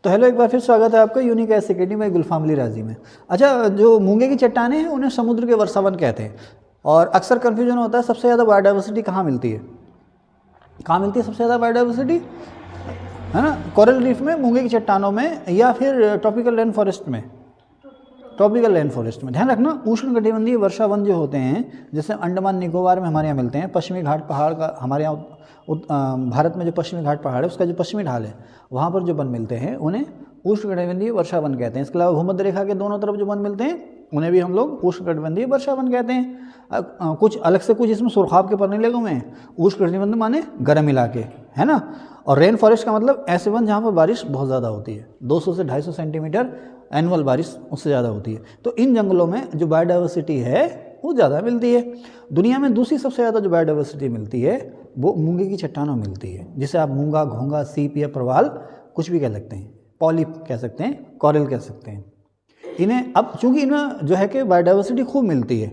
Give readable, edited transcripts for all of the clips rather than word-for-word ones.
तो हेलो, एक बार फिर स्वागत है आपका यूनिक एस अकेडमी में गुलफाम अली राजी में। अच्छा, जो मूंगे की चट्टानें हैं उन्हें समुद्र के वर्षावन कहते हैं और अक्सर कन्फ्यूजन होता है सबसे ज़्यादा बायोडाइवर्सिटी कहाँ मिलती है। कहाँ मिलती है सबसे ज़्यादा बायोडाइवर्सिटी, है ना? कोरल रीफ में, मूंगे की चट्टानों में, या फिर ट्रॉपिकल रेन फॉरेस्ट में। ट्रॉपिकल रेन फॉरेस्ट में ध्यान रखना, उष्णकटिबंधीय वर्षावन जो होते हैं, जैसे अंडमान निकोबार में हमारे यहाँ मिलते हैं, पश्चिमी घाट पहाड़ का हमारे यहाँ भारत में जो पश्चिमी घाट पहाड़ है उसका जो पश्चिमी ढाल है वहाँ पर जो वन मिलते हैं उन्हें उष्णकटिबंधीय वर्षावन कहते हैं। इसके अलावा भूमध्य रेखा के दोनों तरफ जो वन मिलते हैं उन्हें भी हम लोग उष्णकटिबंधीय वर्षावन कहते हैं। कुछ अलग से कुछ इसमें सुरखाब के पढ़ने लगे हुए हैं। उष्णकटिबंध माने गर्म इलाके, है ना? और रेन फॉरेस्ट का मतलब ऐसे वन जहाँ पर बारिश बहुत ज़्यादा होती है, 200 से 250 सेंटीमीटर एनुअल बारिश उससे ज़्यादा होती है। तो इन जंगलों में जो बायोडाइवर्सिटी है वो ज़्यादा मिलती है। दुनिया में दूसरी सबसे ज़्यादा जो बायोडाइवर्सिटी मिलती है वो मूंगे की चट्टानों मिलती है, जिसे आप मूंगा, घोंगा, सीप या प्रवाल कुछ भी कह सकते हैं, पॉलिप कह सकते हैं, कॉरल कह सकते हैं। इन्हें अब चूँकि इन्हें जो है कि बायोडाइवर्सिटी खूब मिलती है,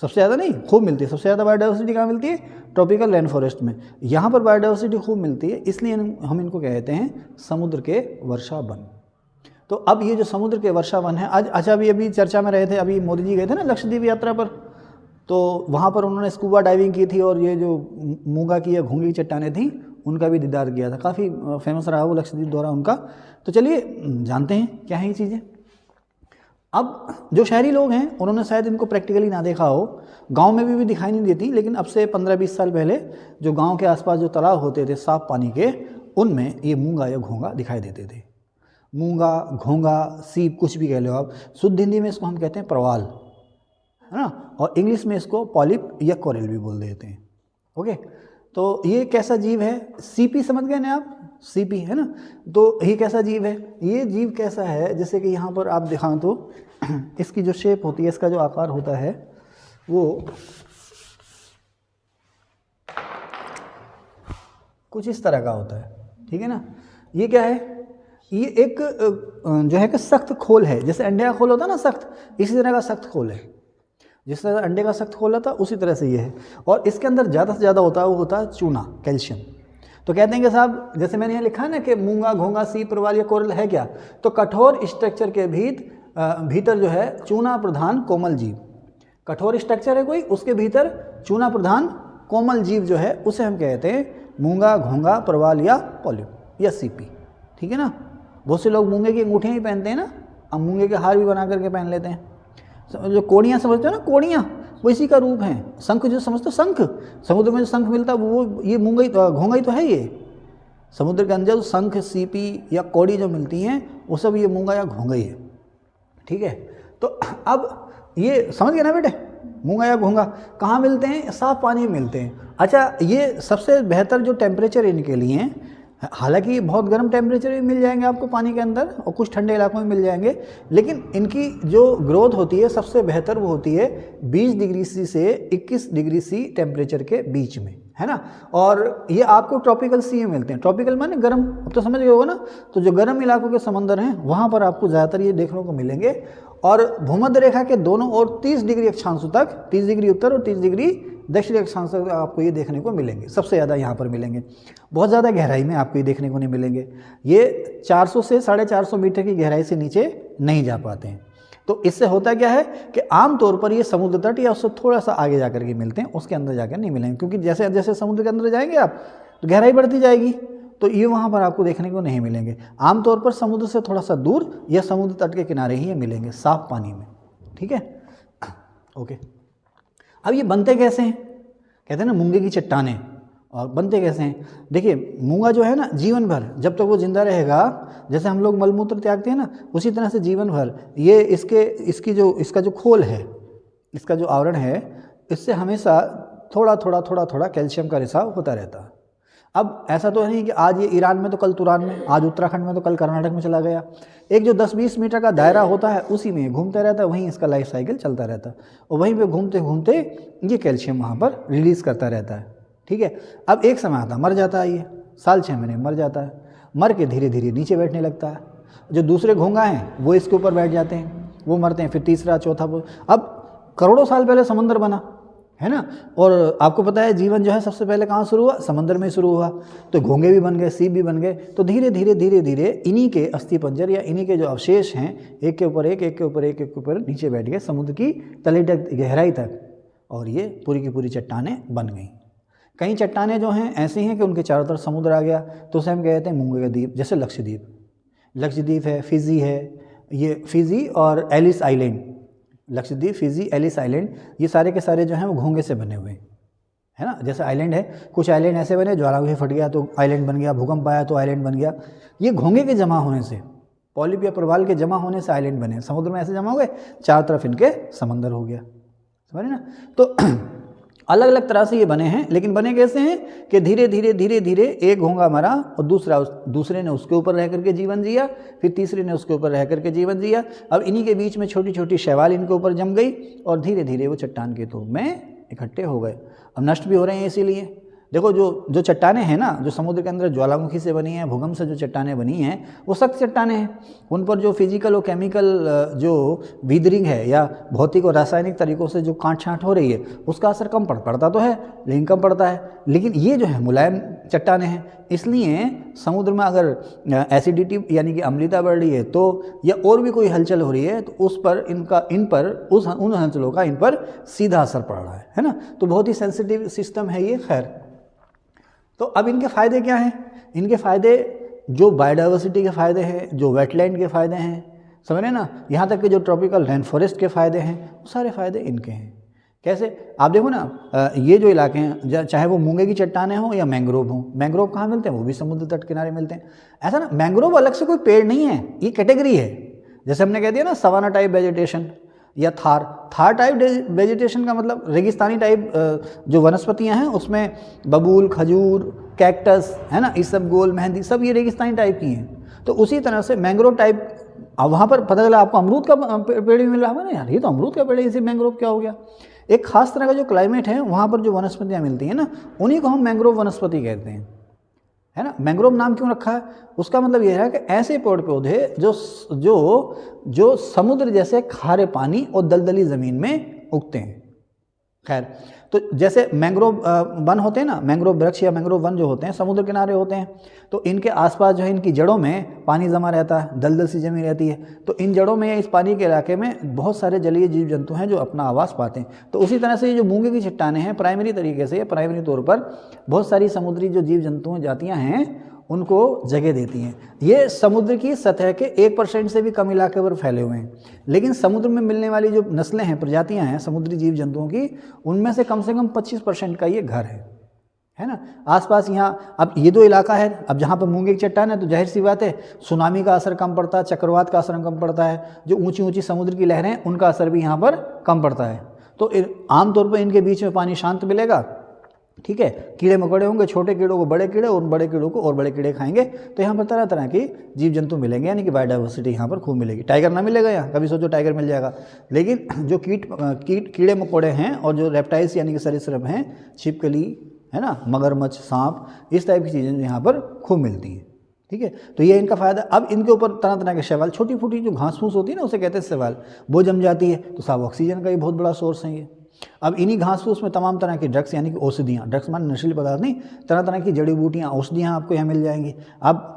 सबसे ज़्यादा नहीं खूब मिलती है। सबसे ज़्यादा बायोडाइवर्सिटी कहाँ मिलती है? ट्रॉपिकल रेन फॉरेस्ट में। यहाँ पर बायोडाइवर्सिटी खूब मिलती है, इसलिए हम इनको कहते हैं समुद्र के वर्षावन। तो अब ये जो समुद्र के वर्षावन है, आज अच्छा अभी चर्चा में रहे थे, अभी मोदी जी गए थे ना लक्षद्वीप यात्रा पर, तो वहाँ पर उन्होंने स्कूबा डाइविंग की थी और ये जो मूंगा की या घोंगे की चट्टानें थी उनका भी दीदार किया था। काफ़ी फेमस रहा वो लक्षद्वीप दौरा उनका। तो चलिए जानते हैं क्या है ये चीज़ें। अब जो शहरी लोग हैं उन्होंने शायद इनको प्रैक्टिकली ना देखा हो, गांव में भी दिखाई नहीं देती, लेकिन अब से 15-20 साल पहले जो गांव के आसपास जो तालाब होते थे साफ पानी के, उनमें ये मूंगा या घोंगा दिखाई देते थे। मूंगा, घोंगा, सीप कुछ भी कह लो आप। शुद्ध हिंदी में इसको हम कहते हैं प्रवाल, है ना? और इंग्लिश में इसको पॉलिप या कोरल भी बोल देते हैं। ओके, तो ये कैसा जीव है? सीपी समझ गए ना आप? सीपी, है ना? तो ये कैसा जीव है? ये जीव कैसा है, जैसे कि यहाँ पर आप दिखाएं तो इसकी जो शेप होती है, इसका जो आकार होता है वो कुछ इस तरह का होता है, ठीक है ना? ये क्या है? ये एक जो है कि सख्त खोल है, जैसे अंडे का खोल होता है ना सख्त, इसी तरह का सख्त खोल है। जिस तरह अंडे का सख्त खोल होता है उसी तरह से ये है। और इसके अंदर ज़्यादा से ज़्यादा होता है वो होता है चूना, कैल्शियम। तो कहते हैं कि साहब, जैसे मैंने यहाँ लिखा है ना कि मूंगा, घोंगा, सीप, प्रवाल या कोरल है क्या, तो कठोर स्ट्रक्चर के भीतर जो है चूना प्रधान कोमल जीव, कठोर स्ट्रक्चर है कोई, उसके भीतर चूना प्रधान कोमल जीव जो है उसे हम कहते हैं मूंगा, घोंगा, प्रवाल या पॉलिप या सीपी, ठीक है ना? बहुत से लोग मूंगे की अंगूठियाँ ही पहनते हैं ना, अब मूंगे के हार भी बना करके पहन लेते हैं। जो कोड़ियाँ समझते हो ना, कोड़ियाँ वो इसी का रूप हैं। शंख जो समझते हो, शंख, समुद्र में जो शंख मिलता है वो ये मूंगा ही तो, घोंगा ही तो है। ये समुद्र के अंदर शंख, सीपी या कौड़ी जो मिलती हैं वो सब ये मूंगा या घोंगा ही है, ठीक है? तो अब ये समझ गए ना बेटे, मूंगा या घोंगा कहाँ मिलते हैं? साफ पानी में मिलते हैं। अच्छा, ये सबसे बेहतर जो टेम्परेचर इनके लिए, हालांकि बहुत गर्म टेम्परेचर भी मिल जाएंगे आपको पानी के अंदर और कुछ ठंडे इलाकों में मिल जाएंगे, लेकिन इनकी जो ग्रोथ होती है सबसे बेहतर वो होती है 20 डिग्री सी से 21 डिग्री सी टेम्परेचर के बीच में, है ना? और ये आपको ट्रॉपिकल सी में मिलते हैं। ट्रॉपिकल माने गर्म, अब तो समझ गए होगा ना? तो जो गर्म इलाकों के समंदर हैं वहाँ पर आपको ज़्यादातर ये देखने को मिलेंगे। और भूमध्य रेखा के दोनों ओर 30 डिग्री अक्षांशों तक, 30 डिग्री उत्तर और 30 डिग्री दक्षिणी अक्षांश तक आपको ये देखने को मिलेंगे, सबसे ज़्यादा यहाँ पर मिलेंगे। बहुत ज़्यादा गहराई में आपको ये देखने को नहीं मिलेंगे। ये 400 से 450 मीटर की गहराई से नीचे नहीं जा पाते हैं। तो इससे होता क्या है कि आमतौर पर ये समुद्र तट या उससे थोड़ा सा आगे जा करके मिलते हैं, उसके अंदर जाकर नहीं मिलेंगे, क्योंकि जैसे जैसे समुद्र के अंदर जाएंगे आप तो गहराई बढ़ती जाएगी, तो ये वहाँ पर आपको देखने को नहीं मिलेंगे। आमतौर पर समुद्र से थोड़ा सा दूर या समुद्र तट के किनारे ही ये मिलेंगे, साफ पानी में, ठीक है? ओके, अब ये बनते कैसे हैं? कहते हैं ना मूंगे की चट्टानें, और बनते कैसे हैं? देखिए, मूंगा जो है ना, जीवन भर जब तक वो जिंदा रहेगा, जैसे हम लोग मलमूत्र त्यागते हैं ना, उसी तरह से जीवन भर ये इसका जो खोल है, इसका जो आवरण है, इससे हमेशा थोड़ा थोड़ा कैल्शियम का रिसाव होता रहता है। अब ऐसा तो नहीं कि आज ये ईरान में तो कल तुरान में, आज उत्तराखंड में तो कल कर्नाटक में चला गया। एक जो 10-20 मीटर का दायरा होता है उसी में घूमता रहता है, वहीं इसका लाइफ साइकिल चलता रहता है, और वहीं पे घूमते घूमते ये कैल्शियम वहाँ पर रिलीज़ करता रहता है, ठीक है? अब एक समय आता मर जाता है, ये साल 6 महीने मर जाता है, मर के धीरे धीरे नीचे बैठने लगता है। जो दूसरे घोंगा हैं वो इसके ऊपर बैठ जाते हैं, वो मरते हैं, फिर तीसरा चौथा। अब करोड़ों साल पहले समंदर बना, है ना। और आपको पता है जीवन जो है सबसे पहले कहाँ शुरू हुआ, समंदर में शुरू हुआ। तो घोंगे भी बन गए, सीप भी बन गए। तो धीरे धीरे धीरे धीरे इन्हीं के अस्थि पंजर या इन्हीं के जो अवशेष हैं, एक के ऊपर एक, एक के ऊपर एक, एक के ऊपर नीचे बैठ गए समुद्र की तली तक, गहराई तक, और ये पूरी की पूरी चट्टानें बन गई। कई चट्टानें जो हैं ऐसी हैं कि उनके चारों तरफ समुद्र आ गया, तो उसे हम कहते हैं मूंगे का द्वीप। जैसे लक्षद्वीप, लक्षद्वीप है, फिजी है, ये फिजी और Ellice Island, Lakshadweep, Fiji, Ellice Island, ये सारे के सारे जो हैं वो घोंगे से बने हुए हैं, है ना। जैसे आइलैंड है, कुछ आइलैंड ऐसे बने, ज्वालामुखी फट गया तो आइलैंड बन गया, भूकंप आया तो आइलैंड बन गया। ये घोंगे के जमा होने से, पॉलिप या प्रवाल के जमा होने से आइलैंड बने। समुद्र में ऐसे जमा हो गए, चारों तरफ इनके समंदर हो गया, समझे ना। तो अलग अलग तरह से ये बने हैं, लेकिन बने कैसे हैं कि धीरे धीरे धीरे धीरे एक घोंगा मरा और दूसरे ने उसके ऊपर रह करके जीवन जिया, फिर तीसरे ने उसके ऊपर रह करके जीवन जिया। अब इन्हीं के बीच में छोटी छोटी शैवाल इनके ऊपर जम गई और धीरे धीरे वो चट्टान के रूप में इकट्ठे हो गए। अब नष्ट भी हो रहे हैं। इसीलिए देखो जो चट्टानें हैं ना, जो समुद्र के अंदर ज्वालामुखी से बनी हैं, भूकंप से जो चट्टानें बनी हैं, वो सख्त चट्टानें हैं। उन पर जो फिजिकल और केमिकल जो वीदरिंग है या भौतिक और रासायनिक तरीक़ों से जो काट छाँट हो रही है, उसका असर कम पड़ता तो है, लेकिन कम पड़ता है। लेकिन ये जो है मुलायम चट्टानें हैं, इसलिए समुद्र में अगर एसिडिटी यानी कि अम्लता बढ़ रही है तो, या और भी कोई हलचल हो रही है, तो उस पर उन हलचलों का इन पर सीधा असर पड़ रहा है ना। तो बहुत ही सेंसिटिव सिस्टम है ये। खैर, तो अब इनके फ़ायदे क्या हैं? इनके फ़ायदे जो बायोडाइवर्सिटी के फ़ायदे हैं, जो वेटलैंड के फ़ायदे हैं, समझ रहे ना, यहाँ तक कि जो ट्रॉपिकल रेन फॉरेस्ट के फ़ायदे हैं, वो सारे फ़ायदे इनके हैं। कैसे? आप देखो ना, ये जो इलाके हैं, चाहे वो मूंगे की चट्टानें हों या मैंग्रोव हों, मैंग्रोव कहाँ मिलते हैं? वो भी समुद्र तट किनारे मिलते हैं। ऐसा ना, मैंग्रोव अलग से कोई पेड़ नहीं है, ये कैटेगरी है। जैसे हमने कह दिया ना सवाना टाइप वेजिटेशन या थार टाइप वेजिटेशन का मतलब रेगिस्तानी टाइप जो वनस्पतियां हैं, उसमें बबूल, खजूर, कैक्टस, है ना, इस सब, गोल, मेहंदी, सब ये रेगिस्तानी टाइप की हैं। तो उसी तरह से मैंग्रोव टाइप, अब वहाँ पर पता चला आपको अमरूद का पेड़ भी मिल रहा है ना, यार ये तो अमरूद का पेड़ है, इसे मैंग्रोव क्या हो गया? एक खास तरह का जो क्लाइमेट है, वहाँ पर जो वनस्पतियाँ मिलती हैं ना, उन्हीं को हम मैंग्रोव वनस्पति कहते हैं, है ना। मैंग्रोव नाम क्यों रखा है? उसका मतलब यह है कि ऐसे पेड़ पौधे जो समुद्र जैसे खारे पानी और दलदली ज़मीन में उगते हैं। खैर, तो जैसे मैंग्रोव वन होते हैं ना, मैंग्रोव वृक्ष या मैंग्रोव वन जो होते हैं समुद्र किनारे होते हैं, तो इनके आसपास जो है, इनकी जड़ों में पानी जमा रहता है, दलदल सी जमी रहती है। तो इन जड़ों में या इस पानी के इलाके में बहुत सारे जलीय जीव जंतु हैं जो अपना आवास पाते हैं। तो उसी तरह से ये जो मूंगे की चट्टानें हैं, प्राइमरी तरीके से, प्राइमरी तौर पर बहुत सारी समुद्री जो जीव जंतु जातियाँ हैं उनको जगह देती हैं। ये समुद्र की सतह के 1% से भी कम इलाके पर फैले हुए हैं, लेकिन समुद्र में मिलने वाली जो नस्लें हैं, प्रजातियां हैं समुद्री जीव जंतुओं की, उनमें से कम 25% का ये घर है ना। आसपास यहाँ, अब ये दो इलाका है, अब जहाँ पर मूंगे की चट्टान है, तो जाहिर सी बात है सुनामी का असर कम पड़ता है, चक्रवात का असर कम पड़ता है, जो ऊंची ऊंची समुद्र की लहरें, उनका असर भी यहाँ पर कम पड़ता है। तो आमतौर पर इनके बीच में पानी शांत मिलेगा, ठीक है। कीड़े मकोड़े होंगे, छोटे कीड़ों को बड़े कीड़े और बड़े कीड़ों को और बड़े कीड़े खाएंगे, तो यहाँ पर तरह तरह के जीव जंतु मिलेंगे, यानी कि बायोडाइवर्सिटी यहाँ पर खूब मिलेगी। टाइगर ना मिलेगा यहाँ, कभी सोचो टाइगर मिल जाएगा, लेकिन जो कीड़े मकोड़े हैं और जो रेप्टाइल्स यानी कि सरीसृप हैं, छिपकली, है ना, मगरमच्छ, सांप, इस टाइप की चीज़ें यहाँ पर खूब मिलती हैं, ठीक है। तो ये इनका फ़ायदा। अब इनके ऊपर तरह तरह के शैवाल, छोटी फूटी जो घास फूस होती है ना, उसे कहते हैं शैवाल, वो जम जाती है, तो साहब ऑक्सीजन का ही बहुत बड़ा सोर्स है ये। अब इन्हीं घास फूस में तमाम तरह की ड्रग्स यानी कि औषधियाँ, ड्रग्स मान नशीले पदार्थ नहीं, तरह तरह की जड़ी बूटियाँ, औषधियाँ आपको यहाँ मिल जाएंगी। अब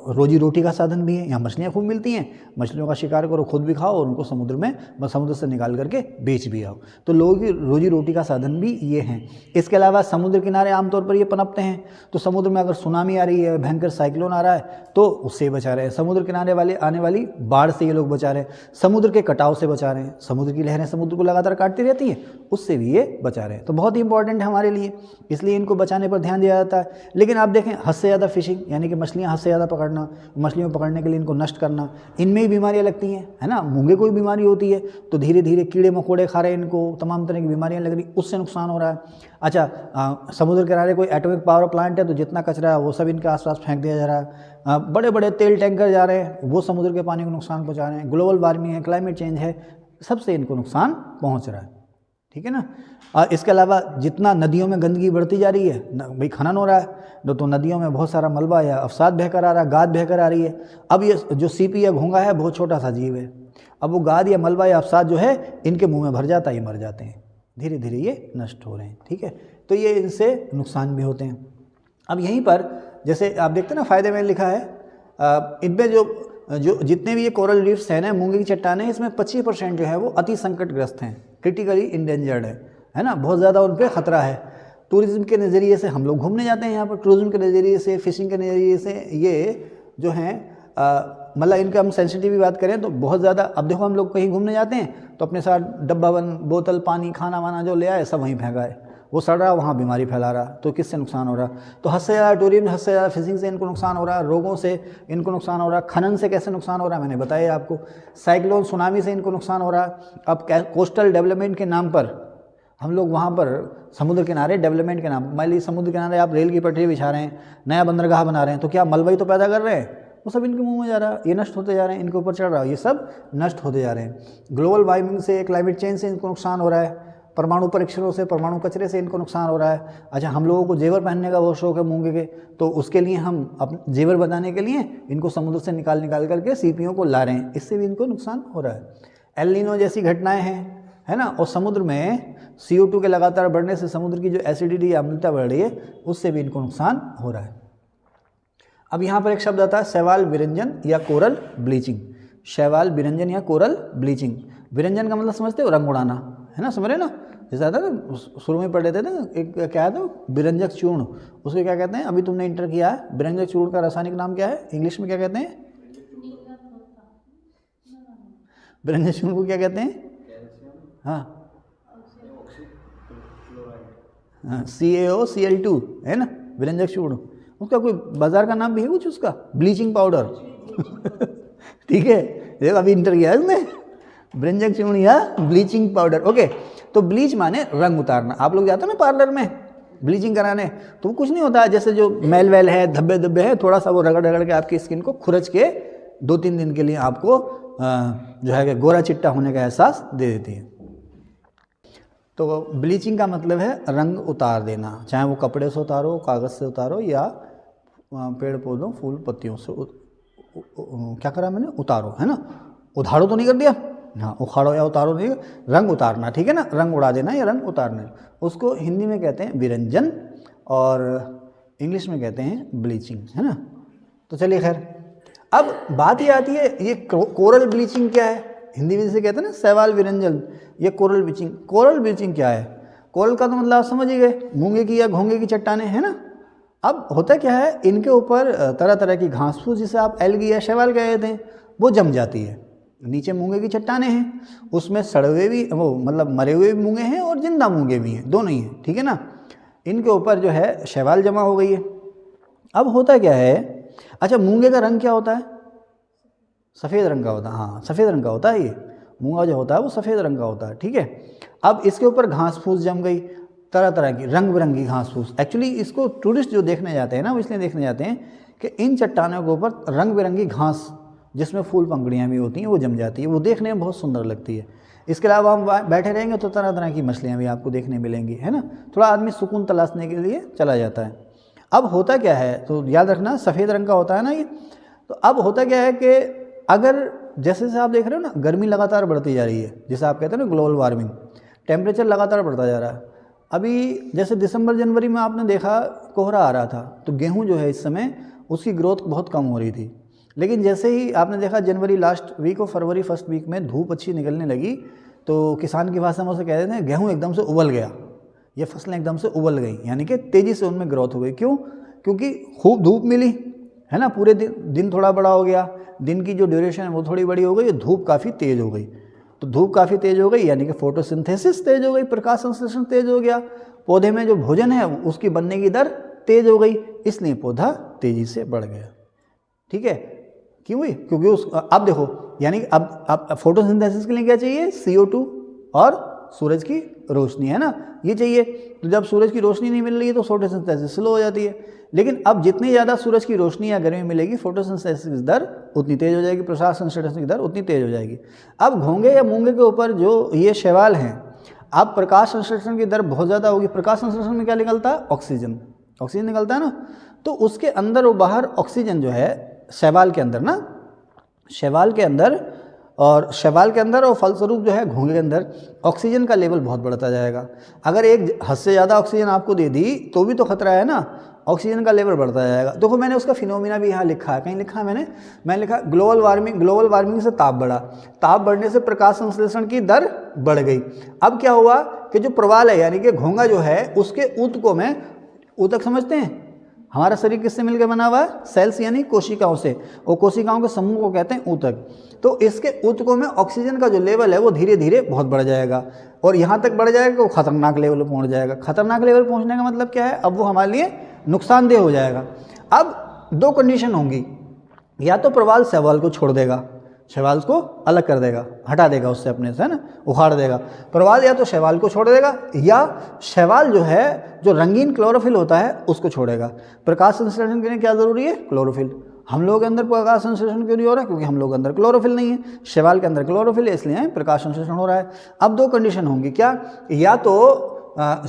रोजी रोटी का साधन भी है, यहाँ मछलियाँ खूब मिलती हैं, मछलियों का शिकार करो, खुद भी खाओ और उनको समुद्र से निकाल करके बेच भी आओ। तो लोगों की रोजी रोटी का साधन भी ये हैं। इसके अलावा समुद्र किनारे आमतौर पर ये पनपते हैं, तो समुद्र में अगर सुनामी आ रही है, भयंकर साइक्लोन आ रहा है, तो उससे बचा रहे हैं। समुद्र किनारे वाले आने वाली बाढ़ से ये लोग बचा रहे हैं, समुद्र के कटाव से बचा रहे हैं, समुद्र की लहरें समुद्र को लगातार काटती रहती हैं, उससे भी ये बचा रहे हैं। तो बहुत ही इंपॉर्टेंट है हमारे लिए, इसलिए इनको बचाने पर ध्यान दिया जाता है। लेकिन आप देखें, हद से ज़्यादा फिशिंग यानी कि मछलियाँ हद से ज़्यादा पकड़ना, मछलियों को पकड़ने के लिए इनको नष्ट करना, इनमें ही बीमारियां लगती हैं, है ना। मूंगे को भी बीमारी होती है, तो धीरे धीरे कीड़े मकोड़े खा रहे हैं, इनको तमाम तरह की बीमारियां लग रही, उससे नुकसान हो रहा है। अच्छा, समुद्र किनारे कोई एटॉमिक पावर प्लांट है, तो जितना कचरा है वो सब इनके आसपास फेंक दिया जा रहा है। बड़े बड़े तेल टैंकर जा रहे हैं, वो समुद्र के पानी को नुकसान पहुँचा रहे हैं। ग्लोबल वार्मिंग है, क्लाइमेट चेंज है, सबसे इनको नुकसान पहुँच रहा है, ठीक है ना। इसके अलावा जितना नदियों में गंदगी बढ़ती जा रही है, भाई खनन हो रहा है, तो नदियों में बहुत सारा मलबा या अवसाद बहकर आ रहा है, गाद बहकर आ रही है। अब ये जो सीपी या घोंगा है बहुत छोटा सा जीव है, अब वो गाद या मलबा या अवसाद जो है इनके मुंह में भर जाता है, ये मर जाते हैं। धीरे धीरे ये नष्ट हो रहे हैं। ठीक है, तो ये इनसे नुकसान भी होते हैं। अब यहीं पर जैसे आप देखते हैं ना, फ़ायदे में लिखा है इनमें जो जितने भी ये कोरल रीफ्स हैं ना, मूंगे की चट्टानें, इसमें 25% जो है वो अति संकटग्रस्त हैं, क्रिटिकली इंडेंजर्ड है ना, बहुत ज़्यादा उन पर ख़तरा है। टूरिज़्म के नज़रिए से हम लोग घूमने जाते हैं यहाँ पर, टूरिज़्म के नज़रिए से, फिशिंग के नज़रिए से ये जो हैं मतलब इनका हम सेंसिटिव बात करें तो बहुत ज़्यादा। अब देखो हम लोग कहीं घूमने जाते हैं तो अपने साथ डब्बा बंद बोतल पानी खाना वाना जो ले आए सब वहीं फेंका है, वो सड़ रहा, वहाँ बीमारी फैला रहा, तो किससे नुकसान हो रहा? तो हद से ज़्यादा टूरिज्म, हद से ज़्यादा फिशिंग से इनको नुकसान हो रहा, रोगों से इनको नुकसान हो रहा, खनन से कैसे नुकसान हो रहा मैंने बताया आपको, साइक्लोन सुनामी से इनको नुकसान हो रहा। अब कोस्टल डेवलपमेंट के नाम पर हम लोग वहाँ पर समुद्र किनारे डेवलपमेंट के नाम, मान लीजिए समुद्र किनारे आप रेल की पटरी बिछा रहे हैं, नया बंदरगाह बना रहे हैं, तो क्या मलबा ही तो पैदा कर रहे हैं, वो सब इनके मुंह में जा रहा है, ये नष्ट होते जा रहे हैं, इनके ऊपर चढ़ रहा है, ये सब नष्ट होते जा रहे हैं। ग्लोबल वार्मिंग से, क्लाइमेट चेंज से इनको नुकसान हो रहा है, परमाणु परीक्षणों से, परमाणु कचरे से इनको नुकसान हो रहा है। अच्छा, हम लोगों को जेवर पहनने का बहुत शौक है मूंगे के, तो उसके लिए हम अपने जेवर बनाने के लिए इनको समुद्र से निकाल करके सीपियों को ला रहे हैं, इससे भी इनको नुकसान हो रहा है। एल नीनो जैसी घटनाएं हैं, है ना, और समुद्र में CO2 के लगातार बढ़ने से समुद्र की जो एसिडिटी या अम्लता बढ़ रही है, उससे भी इनको नुकसान हो रहा है। अब यहाँ पर एक शब्द आता है शैवाल विरंजन या कोरल ब्लीचिंग। शैवाल विरंजन या कोरल ब्लीचिंग, विरंजन का मतलब समझते हो, रंग उड़ाना, है ना, समझ रहे ना, जैसा आता ना शुरू में पढ़ रहे थे ना, एक क्या था विरंजक चूर्ण, उसको क्या कहते हैं, अभी तुमने इंटर किया है, विरंजक चूर्ण का रासायनिक नाम क्या है, इंग्लिश में क्या कहते हैं, विरंजक चूर्ण को क्या कहते हैं, हाँ CaOCl2 है ना, विरंजक चूर्ण, उसका कोई बाजार का नाम भी है कुछ उसका, ब्लीचिंग पाउडर ठीक है, देखो अभी इंटर किया है उसने, विरंजक चूर्ण या ब्लीचिंग पाउडर। ओके, तो ब्लीच माने रंग उतारना। आप लोग जाते हो ना पार्लर में ब्लीचिंग कराने, तो कुछ नहीं होता है, जैसे जो मैल वैल है, धब्बे धब्बे है, थोड़ा सा वो रगड़ रगड़ के आपकी स्किन को खुरच के 2-3 दिन के लिए आपको जो है कि गोरा चिट्टा होने का एहसास दे देती है। तो ब्लीचिंग का मतलब है रंग उतार देना, चाहे वो कपड़े से उतारो, कागज़ से उतारो, या पेड़ पौधों फूल पत्तियों से क्या करा मैंने, उतारो, है ना, उधारो तो नहीं कर दिया, हाँ, उखाड़ो या उतारो नहीं, रंग उतारना, ठीक है ना, रंग उड़ा देना या रंग उतारना, उसको हिंदी में कहते हैं विरंजन और इंग्लिश में कहते हैं ब्लीचिंग, है ना। तो चलिए खैर, अब बात ये आती है, ये कोरल ब्लीचिंग क्या है, हिंदी में जैसे कहते हैं ना शैवाल विरंजन, ये कोरल ब्लीचिंग। कोरल ब्लीचिंग क्या है, कोरल का तो मतलब आप समझ ही गए, मूंगे की या घोंगे की चट्टानें, है ना। अब होता क्या है, इनके ऊपर तरह तरह की घास फूस, जिसे आप एल्गी या शैवाल कहते हैं, वो जम जाती है। नीचे मूंगे की चट्टानें हैं, उसमें सड़े हुए भी, वो मतलब मरे हुए भी मूंगे हैं और जिंदा मूंगे भी हैं, दोनों ही हैं, ठीक है ना। इनके ऊपर जो है शैवाल जमा हो गई है। अब होता क्या है, अच्छा मूंगे का रंग क्या होता है, सफ़ेद रंग का होता है, हाँ सफ़ेद रंग का होता है, ये मूंगा जो होता है वो सफ़ेद रंग का होता है, ठीक है। अब इसके ऊपर घास फूस जम गई, तरह तरह की रंग बिरंगी घास फूस। एक्चुअली इसको टूरिस्ट जो देखने जाते हैं ना, वो इसलिए देखने जाते हैं कि इन चट्टानों के ऊपर रंग बिरंगी घास, जिसमें फूल पंखुड़ियाँ भी होती हैं, वो जम जाती है, वो देखने में बहुत सुंदर लगती है। इसके अलावा हम बैठे रहेंगे तो तरह तरह की मछलियाँ भी आपको देखने मिलेंगी, है ना, थोड़ा आदमी सुकून तलाशने के लिए चला जाता है। अब होता क्या है, तो याद रखना सफ़ेद रंग का होता है ना ये। तो अब होता क्या है कि अगर जैसे जैसे आप देख रहे हो ना, गर्मी लगातार बढ़ती जा रही है, जैसे आप कहते हैं ना ग्लोबल वार्मिंग, टेम्परेचर लगातार बढ़ता जा रहा है। अभी जैसे दिसंबर जनवरी में आपने देखा कोहरा आ रहा था, तो गेहूं जो है इस समय उसकी ग्रोथ बहुत कम हो रही थी। लेकिन जैसे ही आपने देखा जनवरी लास्ट वीक और फरवरी फर्स्ट वीक में धूप अच्छी निकलने लगी, तो किसान की भाषा में उसे कहते हैं गेहूँ एकदम से उबल गया, ये फसलें एकदम से उबल गई, यानी कि तेज़ी से उनमें ग्रोथ हो गई। क्यों? क्योंकि खूब धूप मिली, है ना, पूरे दिन थोड़ा बड़ा हो गया, दिन की जो ड्यूरेशन है वो थोड़ी बड़ी हो गई, धूप काफ़ी तेज़ हो गई। तो धूप काफ़ी तेज़ हो गई यानी कि फोटोसिंथेसिस तेज़ हो गई, प्रकाश संश्लेषण तेज़ हो गया, पौधे में जो भोजन है उसकी बनने की दर तेज़ हो गई, इसलिए पौधा तेज़ी से बढ़ गया, ठीक है। क्यों हुई? क्योंकि अब देखो, यानी अब फोटोसिंथेसिस के लिए क्या चाहिए, CO2 और सूरज की रोशनी, है ना, ये चाहिए। तो जब सूरज की रोशनी नहीं मिल रही है तो फोटोसिंथेसिस स्लो हो जाती है। लेकिन अब जितनी ज़्यादा सूरज की रोशनी या गर्मी मिलेगी, फोटोसिंथेसिस की दर उतनी तेज़ हो जाएगी, प्रकाश संश्लेषण की दर उतनी तेज़ हो जाएगी। अब घोंगे या मूंगे के ऊपर जो ये शैवाल हैं, अब प्रकाश संश्लेषण की दर बहुत ज़्यादा होगी। प्रकाश संश्लेषण में क्या निकलता है, ऑक्सीजन, ऑक्सीजन निकलता है ना, तो उसके अंदर और बाहर ऑक्सीजन जो है शैवाल के अंदर ना, शैवाल के अंदर और शैवाल के अंदर और फलस्वरूप जो है घोंगे के अंदर ऑक्सीजन का लेवल बहुत बढ़ता जाएगा। अगर एक हद से ज़्यादा ऑक्सीजन आपको दे दी तो भी तो खतरा है ना, ऑक्सीजन का लेवल बढ़ता जाएगा। देखो मैंने उसका फिनोमिना भी यहाँ लिखा है, कहीं लिखा है मैंने लिखा ग्लोबल वार्मिंग से ताप बढ़ा, ताप बढ़ने से प्रकाश संश्लेषण की दर बढ़ गई। अब क्या हुआ कि जो प्रवाल है यानी कि घोंगा जो है उसके ऊतकों में, ऊतक समझते हैं, हमारा शरीर किससे मिलकर बना हुआ है, सेल्स यानी कोशिकाओं से, और कोशिकाओं के समूह को कहते हैं ऊतक। तो इसके ऊतकों में ऑक्सीजन का जो लेवल है वो धीरे धीरे बहुत बढ़ जाएगा और यहाँ तक बढ़ जाएगा कि वो खतरनाक लेवल पर पहुँच जाएगा। खतरनाक लेवल पहुँचने का मतलब क्या है, अब वो हमारे लिए नुकसानदेह हो जाएगा। अब दो कंडीशन होंगी, या तो प्रवाल शैवाल को छोड़ देगा, शैवाल को अलग कर देगा, हटा देगा उससे अपने से, है ना, उखाड़ देगा प्रवाल, या तो शैवाल को छोड़ देगा या शैवाल जो है जो रंगीन क्लोरोफिल होता है उसको छोड़ेगा। प्रकाश संश्लेषण के लिए क्या जरूरी है, क्लोरोफिल। हम लोगों के अंदर प्रकाश संश्लेषण क्यों नहीं हो रहा है, क्योंकि हम लोग के अंदर क्लोरोफिल नहीं है, शैवाल के अंदर क्लोरोफिल है, इसलिए प्रकाश संश्लेषण हो रहा है। अब दो कंडीशन होंगी, क्या, या तो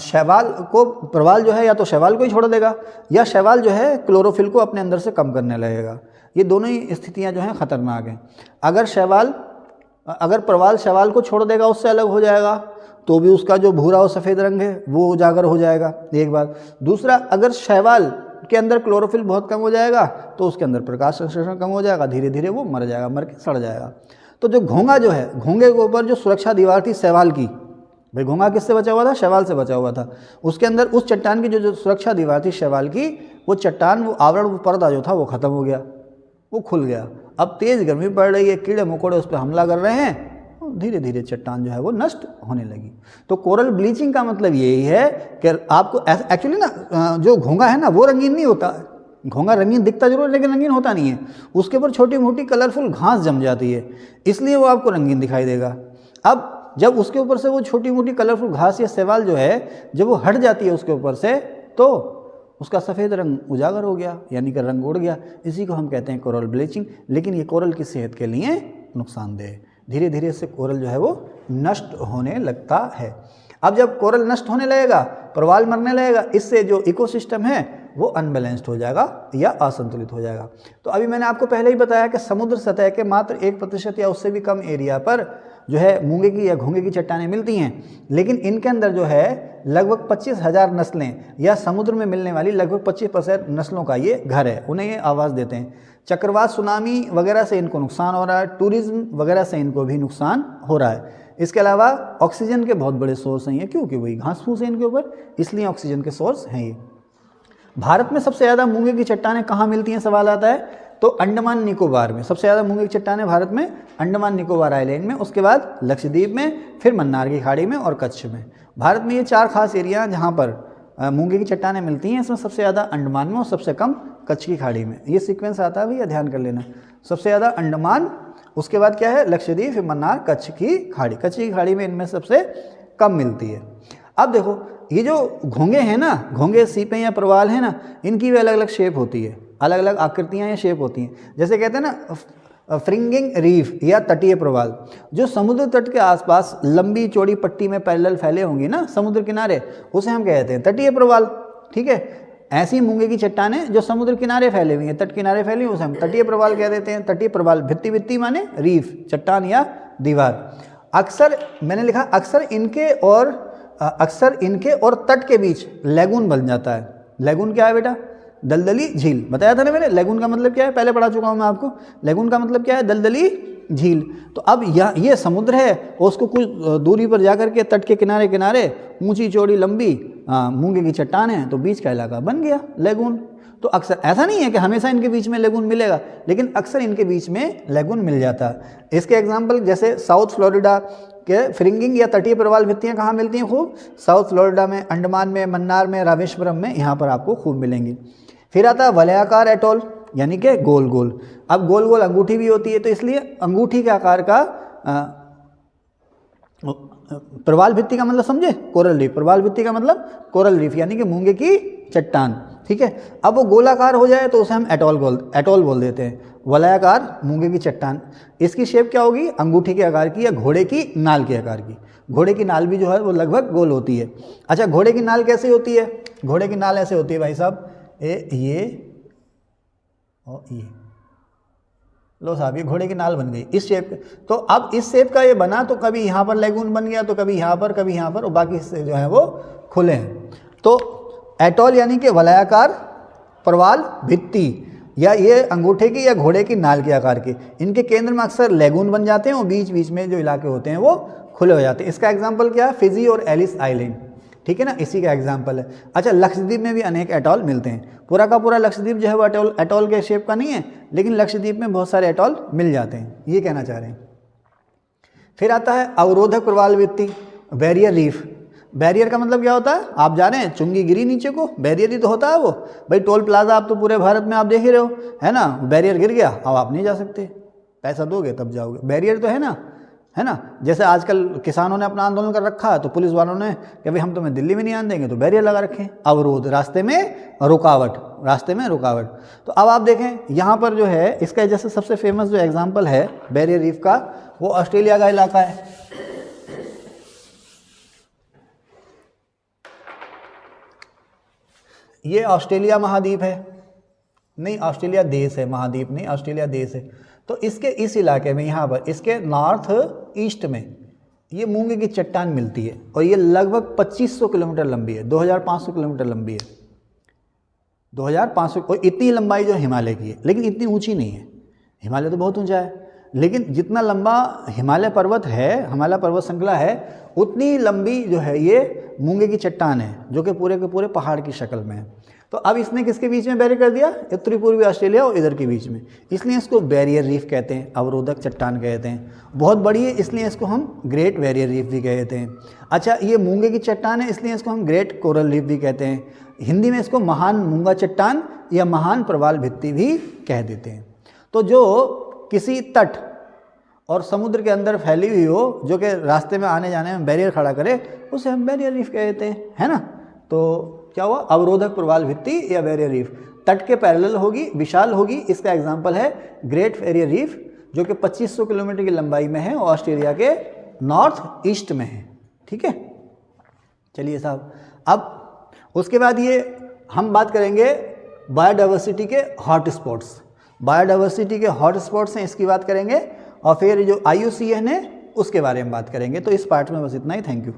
शैवाल को, प्रवाल जो है या तो शैवाल को ही छोड़ देगा या शैवाल जो है क्लोरोफिल को अपने अंदर से कम करने लगेगा। ये दोनों ही स्थितियां जो हैं खतरनाक हैं। अगर प्रवाल शैवाल को छोड़ देगा, उससे अलग हो जाएगा, तो भी उसका जो भूरा और सफ़ेद रंग है वो उजागर हो जाएगा, एक बात। दूसरा, अगर शैवाल के अंदर क्लोरोफिल बहुत कम हो जाएगा तो उसके अंदर प्रकाश संश्लेषण कम हो जाएगा, धीरे धीरे वो मर जाएगा, मर के सड़ जाएगा। तो जो घोंगा जो है, घोंगे के ऊपर जो सुरक्षा दीवार थी शैवाल की, भाई घोंगा किससे बचा हुआ था, शैवाल से बचा हुआ था, उसके अंदर उस चट्टान की जो सुरक्षा दीवार थी शैवाल की, वो चट्टान, वो आवरण, वो पर्दा जो था वो खत्म हो गया, वो खुल गया। अब तेज़ गर्मी पड़ रही है, कीड़े मकोड़े उस पर हमला कर रहे हैं, धीरे धीरे चट्टान जो है वो नष्ट होने लगी। तो कोरल ब्लीचिंग का मतलब यही है कि आपको एक्चुअली ना जो घोंगा है ना वो रंगीन नहीं होता, घोंगा रंगीन दिखता जरूर है लेकिन रंगीन होता नहीं है, उसके ऊपर छोटी मोटी कलरफुल घास जम जाती है, इसलिए वो आपको रंगीन दिखाई देगा। अब जब उसके ऊपर से वो छोटी मोटी कलरफुल घास या शैवाल जो है जब वो हट जाती है उसके ऊपर से, तो उसका सफ़ेद रंग उजागर हो गया, यानी कि रंग उड़ गया। इसी को हम कहते हैं कोरल ब्लीचिंग। लेकिन ये कोरल की सेहत के लिए नुकसानदेह है, धीरे धीरे इससे कोरल जो है वो नष्ट होने लगता है। अब जब कोरल नष्ट होने लगेगा, प्रवाल मरने लगेगा, इससे जो इकोसिस्टम है वो अनबैलेंस्ड हो जाएगा या असंतुलित हो जाएगा। तो अभी मैंने आपको पहले ही बताया कि समुद्र सतह के मात्र 1% या उससे भी कम एरिया पर जो है मूंगे की या घोंगे की चट्टानें मिलती हैं, लेकिन इनके अंदर जो है लगभग 25,000 नस्लें या समुद्र में मिलने वाली लगभग 25% नस्लों का ये घर है, उन्हें ये आवाज़ देते हैं। चक्रवात, सुनामी वगैरह से इनको नुकसान हो रहा है, टूरिज्म वगैरह से इनको भी नुकसान हो रहा है। इसके अलावा ऑक्सीजन के बहुत बड़े सोर्स हैं ये, क्योंकि वही घास फूस है इनके ऊपर, इसलिए ऑक्सीजन के सोर्स हैं ये। भारत में सबसे ज़्यादा मूंगे की चट्टानें कहाँ मिलती हैं, सवाल आता है, तो अंडमान निकोबार में सबसे ज़्यादा मूंगे की चट्टानें भारत में अंडमान निकोबार आइलैंड में, उसके बाद लक्षद्वीप में, फिर मन्नार की खाड़ी में और कच्छ में। भारत में ये 4 खास एरिया जहाँ पर मूंगे की चट्टानें मिलती हैं, इसमें सबसे ज़्यादा अंडमान में और सबसे कम कच्छ की खाड़ी में। ये सीक्वेंस आता है भैया, ध्यान कर लेना, सबसे ज़्यादा अंडमान, उसके बाद क्या है लक्षद्वीप, फिर मन्नार, कच्छ की खाड़ी। कच्छ की खाड़ी में इनमें सबसे कम मिलती है। अब देखो ये जो घोंगे हैं ना, घोंगे, सीपें या प्रवाल हैं ना, इनकी भी अलग अलग शेप होती है, अलग अलग आकृतियाँ या शेप होती हैं। जैसे कहते हैं ना फ्रिंगिंग रीफ या तटीय प्रवाल, जो समुद्र तट के आसपास लंबी चौड़ी पट्टी में पैरेलल फैले होंगे ना समुद्र किनारे, उसे हम कहते हैं तटीय प्रवाल। ठीक है, ऐसी मूंगे की चट्टानें जो समुद्र किनारे फैले हुई हैं, तट किनारे फैली हुई, उसे हम तटीय प्रवाल कह देते हैं। तटीय प्रवाल, भित्ती भित्ती माने रीफ, चट्टान या दीवार। अक्सर मैंने लिखा अक्सर इनके और तट के बीच लैगून बन जाता है। लैगून क्या है बेटा, दलदली झील, बताया था ना मैंने। लैगून का मतलब क्या है, पहले पढ़ा चुका हूँ मैं आपको। लैगून का मतलब क्या है, दलदली झील। तो अब ये समुद्र है और उसको कुछ दूरी पर जाकर के तट के किनारे किनारे ऊंची चौड़ी लंबी मूंगे की चट्टान है, तो बीच का इलाका बन गया लैगून। तो अक्सर ऐसा नहीं है कि हमेशा इनके बीच में लैगून मिलेगा, लेकिन अक्सर इनके बीच में लैगून मिल जाता है। इसके एग्जाम्पल जैसे साउथ फ्लोरिडा के फ्रिंगिंग या तटीय प्रवाल भित्तियाँ कहाँ मिलती हैं खूब, साउथ फ्लोरिडा में, अंडमान में, मन्नार में, रामेश्वरम में, यहाँ पर आपको खूब मिलेंगी। फिर आता है वलयाकार एटोल, यानी कि गोल गोल। अब गोल गोल अंगूठी भी होती है, तो इसलिए अंगूठी के आकार का प्रवाल भित्ति का मतलब समझे, कोरल रीफ। प्रवाल भित्ति का मतलब कोरल रीफ, यानी कि मूंगे की चट्टान। ठीक है, अब वो गोलाकार हो जाए तो उसे हम एटोल बोल देते हैं। वलयाकार मूंगे की चट्टान, इसकी शेप क्या होगी, अंगूठी के आकार की या घोड़े की नाल के आकार की। घोड़े की नाल भी जो है वो लगभग गोल होती है। अच्छा, घोड़े की नाल कैसे होती है, घोड़े की नाल ऐसे होती है भाई साहब, ये और ये, लो साहब ये घोड़े की नाल बन गई इस शेप के। तो अब इस शेप का ये बना तो कभी यहाँ पर लेगून बन गया, तो कभी यहाँ पर, कभी यहाँ पर, और बाकी हिस्से जो है वो खुले हैं। तो एटॉल यानी कि वलयाकार प्रवाल भित्ति, या ये अंगूठे की या घोड़े की नाल के आकार की, इनके केंद्र में अक्सर लेगून बन जाते हैं और बीच बीच में जो इलाके होते हैं वो खुले हो जाते हैं। इसका एग्जाम्पल क्या है? फिजी और एलिस आइलैंड, ठीक है ना, इसी का एग्जाम्पल है। अच्छा, लक्षद्वीप में भी अनेक एटॉल मिलते हैं। पूरा का पूरा लक्षद्वीप जो है वो एटॉल के शेप का नहीं है, लेकिन लक्षद्वीप में बहुत सारे एटॉल मिल जाते हैं, ये कहना चाह रहे हैं। फिर आता है अवरोधक प्रवाल भित्ति, बैरियर रीफ। बैरियर का मतलब क्या होता है? आप जा रहे हैं, चुंगी गिरी नीचे को, बैरियर ही तो होता है वो। भाई टोल प्लाजा आप तो पूरे भारत में आप देख ही रहे हो, है ना, बैरियर गिर गया, अब आप नहीं जा सकते, पैसा दोगे तब जाओगे, बैरियर तो है ना। जैसे आजकल किसानों ने अपना आंदोलन कर रखा है, तो पुलिस वालों ने कि भाई हम तुम्हें दिल्ली में नहीं आने देंगे, तो बैरियर लगा रखे हैं। अवरोध, रास्ते में रुकावट, रास्ते में रुकावट। तो अब आप देखें यहाँ पर जो है, इसका जैसे सबसे फेमस जो एग्जाम्पल है बैरियर रीफ का, वो ऑस्ट्रेलिया का इलाका है। ये ऑस्ट्रेलिया महाद्वीप है, नहीं ऑस्ट्रेलिया देश है, महाद्वीप नहीं, ऑस्ट्रेलिया देश है। तो इसके इस इलाके में, यहाँ पर इसके नॉर्थ ईस्ट में ये मूंगे की चट्टान मिलती है, और ये लगभग 2500 किलोमीटर लंबी है, 2500 किलोमीटर लंबी है, 2500। और इतनी लंबाई जो हिमालय की है, लेकिन इतनी ऊंची नहीं है। हिमालय तो बहुत ऊंचा है, लेकिन जितना लंबा हिमालय पर्वत है, हिमालय पर्वत श्रृंखला है, उतनी लंबी जो है ये मूंगे की चट्टान है, जो कि पूरे के पूरे पहाड़ की शक्ल में है। तो अब इसने किसके बीच में बैरियर कर दिया? उत्तरी पूर्वी ऑस्ट्रेलिया और इधर के बीच में, इसलिए इसको बैरियर रीफ कहते हैं, अवरोधक चट्टान कहते हैं। बहुत बड़ी है, इसलिए इसको हम ग्रेट बैरियर रीफ भी कहते हैं। अच्छा, ये मूंगे की चट्टान है, इसलिए इसको हम ग्रेट कोरल रीफ भी कहते हैं। हिंदी में इसको महान मूंगा चट्टान या महान प्रवाल भित्ति भी कह देते हैं। तो जो किसी तट और समुद्र के अंदर फैली हुई हो, जो कि रास्ते में आने जाने में बैरियर खड़ा करे, उसे हम बैरियर रीफ कहते हैं, है ना। तो क्या हुआ? अवरोधक प्रवाल भित्ति या बैरियर रीफ, तट के पैरेलल होगी, विशाल होगी। इसका एग्जाम्पल है ग्रेट बैरियर रीफ, जो कि 2500 किलोमीटर की लंबाई में है और ऑस्ट्रेलिया के नॉर्थ ईस्ट में है, ठीक है। चलिए साहब, अब उसके बाद ये हम बात करेंगे बायोडाइवर्सिटी के हॉट स्पॉट्स। बायोडाइवर्सिटी के हॉट स्पॉट्स हैं, इसकी बात करेंगे, और फिर जो IUCN है उसके बारे में बात करेंगे। तो इस पार्ट में बस इतना ही। Thank you.